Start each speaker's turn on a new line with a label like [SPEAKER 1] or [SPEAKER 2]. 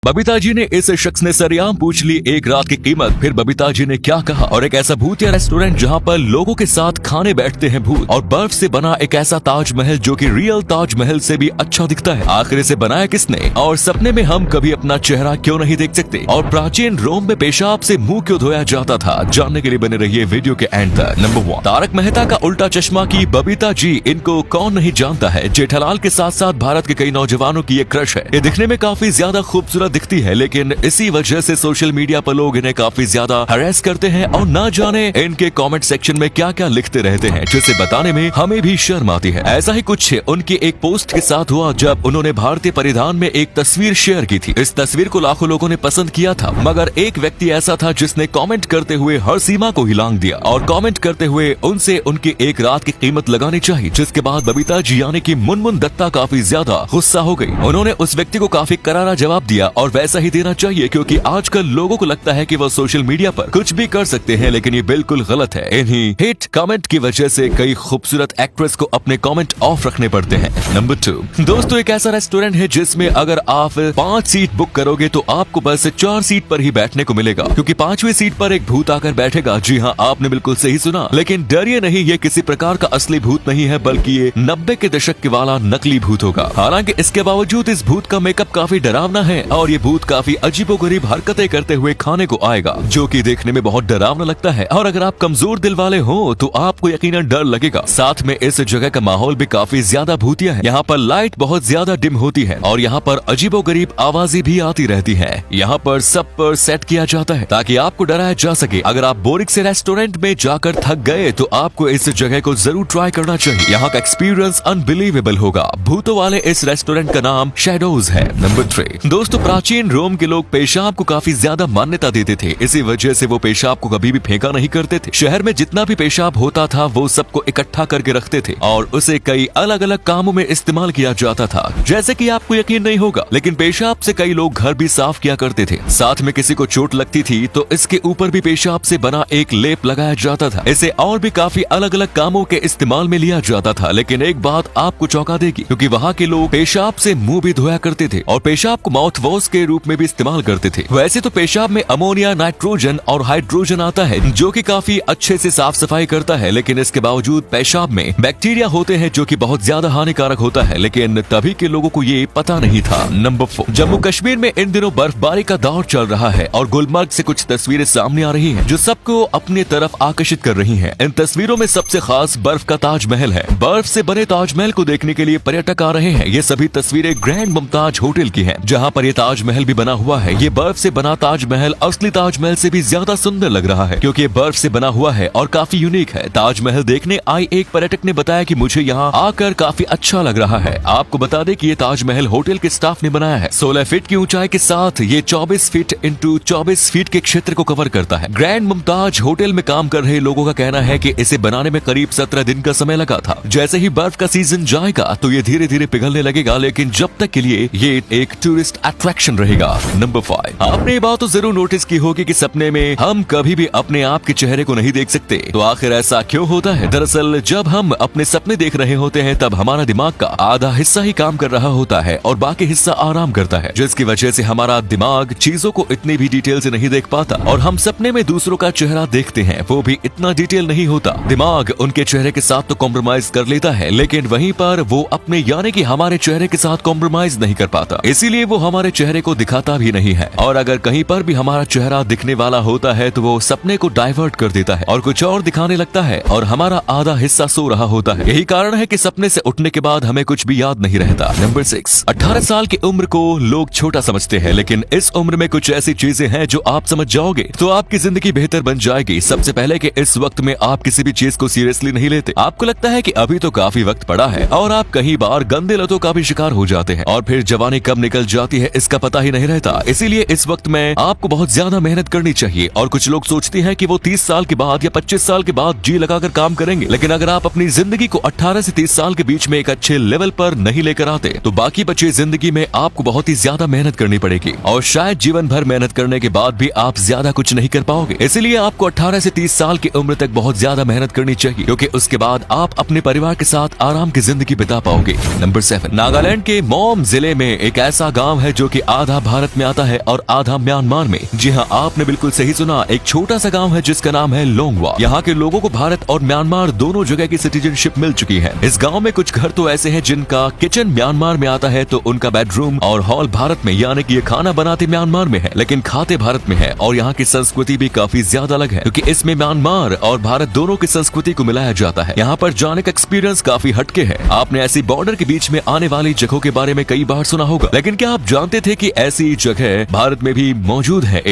[SPEAKER 1] बबीता जी ने इस शख्स ने सरेआम पूछ ली एक रात की कीमत। फिर बबीता जी ने क्या कहा और एक ऐसा भूतिया रेस्टोरेंट जहाँ पर लोगों के साथ खाने बैठते हैं भूत, और बर्फ से बना एक ऐसा ताजमहल जो कि रियल ताजमहल से भी अच्छा दिखता है, आखिर इसे बनाया किसने, और सपने में हम कभी अपना चेहरा क्यों नहीं देख सकते, और प्राचीन रोम में पेशाब से मुंह क्यों धोया जाता था, जानने के लिए बने रहिए वीडियो के एंड तक। नंबर 1, तारक मेहता का उल्टा चश्मा की बबीता जी। इनको कौन नहीं जानता है। जेठालाल के साथ साथ भारत के कई नौजवानों की ये क्रश है। ये दिखने में काफी ज्यादा खूबसूरत दिखती है, लेकिन इसी वजह से सोशल मीडिया पर लोग इन्हें काफी ज्यादा हरेस करते हैं और ना जाने इनके कमेंट सेक्शन में क्या क्या लिखते रहते हैं, जिसे बताने में हमें भी शर्म आती है। ऐसा ही कुछ उनकी एक पोस्ट के साथ हुआ जब उन्होंने भारतीय परिधान में एक तस्वीर शेयर की थी। इस तस्वीर को लाखों लोगों ने पसंद किया था, मगर एक व्यक्ति ऐसा था जिसने कमेंट करते हुए हर सीमा को हिलांग दिया और कमेंट करते हुए उनसे उनकी एक रात की कीमत लगानी चाहिए। जिसके बाद बबीता जी यानी कि मुनमुन दत्ता काफी ज्यादा गुस्सा हो गई। उन्होंने उस व्यक्ति को काफी करारा जवाब दिया और वैसा ही देना चाहिए, क्योंकि आजकल लोगों को लगता है कि वो सोशल मीडिया पर कुछ भी कर सकते हैं, लेकिन ये बिल्कुल गलत है। इन्हीं हिट कमेंट की वजह से कई खूबसूरत एक्ट्रेस को अपने कमेंट ऑफ रखने पड़ते हैं। नंबर 2, दोस्तों एक ऐसा रेस्टोरेंट है जिसमें अगर आप 5 सीट बुक करोगे तो आपको बस 4 सीट पर ही बैठने को मिलेगा, क्योंकि 5वीं सीट पर एक भूत आकर बैठेगा। जी हाँ, आपने बिल्कुल सही सुना, लेकिन डरिए नहीं, ये किसी प्रकार का असली भूत नहीं है, बल्कि ये 90 के दशक के वाला नकली भूत होगा। हालांकि इसके बावजूद इस भूत का मेकअप काफी डरावना है और ये भूत काफी अजीबोगरीब हरकतें करते हुए खाने को आएगा, जो कि देखने में बहुत डरावना लगता है। और अगर आप कमजोर दिल वाले हो तो आपको यकीनन डर लगेगा। साथ में इस जगह का माहौल भी काफी ज्यादा भूतिया है। यहाँ पर लाइट बहुत ज्यादा डिम होती है और यहाँ पर अजीबोगरीब आवाजें भी आती रहती है। यहाँ पर सब पर सेट किया जाता है ताकि आपको डराया जा सके। अगर आप बोरिंग से रेस्टोरेंट में जाकर थक गए तो आपको इस जगह को जरूर ट्राई करना चाहिए। यहाँ का एक्सपीरियंस अनबिलीवेबल होगा। भूतों वाले इस रेस्टोरेंट का नाम शैडोज है। नंबर 3, दोस्तों प्राचीन रोम के लोग पेशाब को काफी ज्यादा मान्यता देते थे। इसी वजह से वो पेशाब को कभी भी फेंका नहीं करते थे। शहर में जितना भी पेशाब होता था वो सबको इकट्ठा करके रखते थे और उसे कई अलग अलग कामों में इस्तेमाल किया जाता था। जैसे कि आपको यकीन नहीं होगा, लेकिन पेशाब से कई लोग घर भी साफ किया करते थे। साथ में किसी को चोट लगती थी तो इसके ऊपर भी पेशाब से बना एक लेप लगाया जाता था। इसे और भी काफी अलग अलग कामों के इस्तेमाल में लिया जाता था। लेकिन एक बात आपको चौंका देगी, क्योंकि वहाँ के लोग पेशाब से मुंह भी धोया करते थे और पेशाब को माउथ वॉश के रूप में भी इस्तेमाल करते थे। वैसे तो पेशाब में अमोनिया, नाइट्रोजन और हाइड्रोजन आता है, जो कि काफी अच्छे से साफ सफाई करता है, लेकिन इसके बावजूद पेशाब में बैक्टीरिया होते हैं जो कि बहुत ज्यादा हानिकारक होता है, लेकिन तभी के लोगों को ये पता नहीं था। नंबर 4, जम्मू कश्मीर में इन दिनों बर्फबारी का दौर चल रहा है और गुलमर्ग से कुछ तस्वीरें सामने आ रही हैं जो सबको अपनी तरफ आकर्षित कर रही हैं। इन तस्वीरों में सबसे खास बर्फ का ताजमहल है। बर्फ से बने ताजमहल को देखने के लिए पर्यटक आ रहे हैं। ये सभी तस्वीरें ग्रैंड मुमताज होटल की हैं, जहां पर ये ताजमहल भी बना हुआ है। ये बर्फ से बना ताजमहल असली ताजमहल से भी ज्यादा सुंदर लग रहा है, क्योंकि ये बर्फ से बना हुआ है और काफी यूनिक है। ताजमहल देखने आई एक पर्यटक ने बताया कि मुझे यहाँ आकर काफी अच्छा लग रहा है। आपको बता दें कि ये ताजमहल होटल के स्टाफ ने बनाया है। 16 फीट की ऊंचाई के साथ ये 24 फीट इंटू 24 फीट के क्षेत्र को कवर करता है। ग्रैंड मुमताज होटल में काम कर रहे लोगों का कहना है कि इसे बनाने में करीब 17 दिन का समय लगा था। जैसे ही बर्फ का सीजन जाएगा तो ये धीरे धीरे पिघलने लगेगा, लेकिन जब तक के लिए ये एक टूरिस्ट अट्रैक्शन रहेगा। नंबर 5, आपने ये बात तो जरूर नोटिस की होगी कि सपने में हम कभी भी अपने आप के चेहरे को नहीं देख सकते। तो आखिर ऐसा क्यों होता है? दरअसल जब हम अपने सपने देख रहे होते हैं तब हमारा दिमाग का आधा हिस्सा ही काम कर रहा होता है और बाकी हिस्सा आराम करता है, जिसकी वजह से हमारा दिमाग चीजों को इतनी भी डिटेल से नहीं देख पाता और हम सपने में दूसरों का चेहरा देखते हैं, वो भी इतना डिटेल नहीं होता। दिमाग उनके चेहरे के साथ तो कॉम्प्रोमाइज कर लेता है, लेकिन वहीं पर वो अपने यानी कि हमारे चेहरे के साथ कॉम्प्रोमाइज नहीं कर पाता, इसीलिए वो हमारे चेहरे को दिखाता भी नहीं है। और अगर कहीं पर भी हमारा चेहरा दिखने वाला होता है तो वो सपने को डाइवर्ट कर देता है और कुछ और दिखाने लगता है और हमारा आधा हिस्सा सो रहा होता है। यही कारण है कि सपने से उठने के बाद हमें कुछ भी याद नहीं रहता। नंबर 6, 18 साल की उम्र को लोग छोटा समझते हैं, लेकिन इस उम्र में कुछ ऐसी चीजें हैं जो आप समझ जाओगे तो आपकी जिंदगी बेहतर बन जाएगी। सबसे पहले कि इस वक्त में आप किसी भी चीज को सीरियसली नहीं लेते। आपको लगता है कि अभी तो काफी वक्त पड़ा है और आप कई बार गंदे लतों का भी शिकार हो जाते हैं और फिर जवानी कब निकल जाती है इसका पता ही नहीं रहता। इसीलिए इस वक्त में आपको बहुत ज्यादा मेहनत करनी चाहिए। और कुछ लोग सोचते हैं कि वो 30 साल के बाद या 25 साल के बाद जी लगाकर काम करेंगे, लेकिन अगर आप अपनी जिंदगी को 18 से 30 साल के बीच में एक अच्छे लेवल पर नहीं लेकर आते तो बाकी बची जिंदगी में आपको बहुत ही ज्यादा मेहनत करनी पड़ेगी और शायद जीवन भर मेहनत करने के बाद भी आप ज्यादा कुछ नहीं कर पाओगे। इसीलिए आपको 18 से 30 साल की उम्र तक बहुत ज्यादा मेहनत करनी चाहिए, क्योंकि उसके बाद आप अपने परिवार के साथ आराम की जिंदगी बिता पाओगे। नंबर 7, नागालैंड के मोम जिले में एक ऐसा गाँव है जो की आधा भारत में आता है और आधा म्यांमार में। जी हाँ, आपने बिल्कुल सही सुना, एक छोटा सा गांव है जिसका नाम है लोंगवा। यहाँ के लोगों को भारत और म्यांमार दोनों जगह की सिटीजनशिप मिल चुकी है। इस गाँव में कुछ घर तो ऐसे हैं जिनका किचन म्यांमार में आता है, तो उनका बेडरूम और हॉल भारत में, यानी कि ये खाना बनाते म्यांमार में है लेकिन खाते भारत में है। और यहाँ की संस्कृति भी काफी ज्यादा अलग है क्योंकि इसमें म्यांमार और भारत दोनों की संस्कृति को मिलाया जाता है। यहाँ पर जाने का एक्सपीरियंस काफी हटके है। आपने ऐसी बॉर्डर के बीच में आने वाली जगहों के बारे में कई बार सुना होगा, लेकिन क्या आप जानते थे कि ऐसी जगह भारत में भी मौजूद है?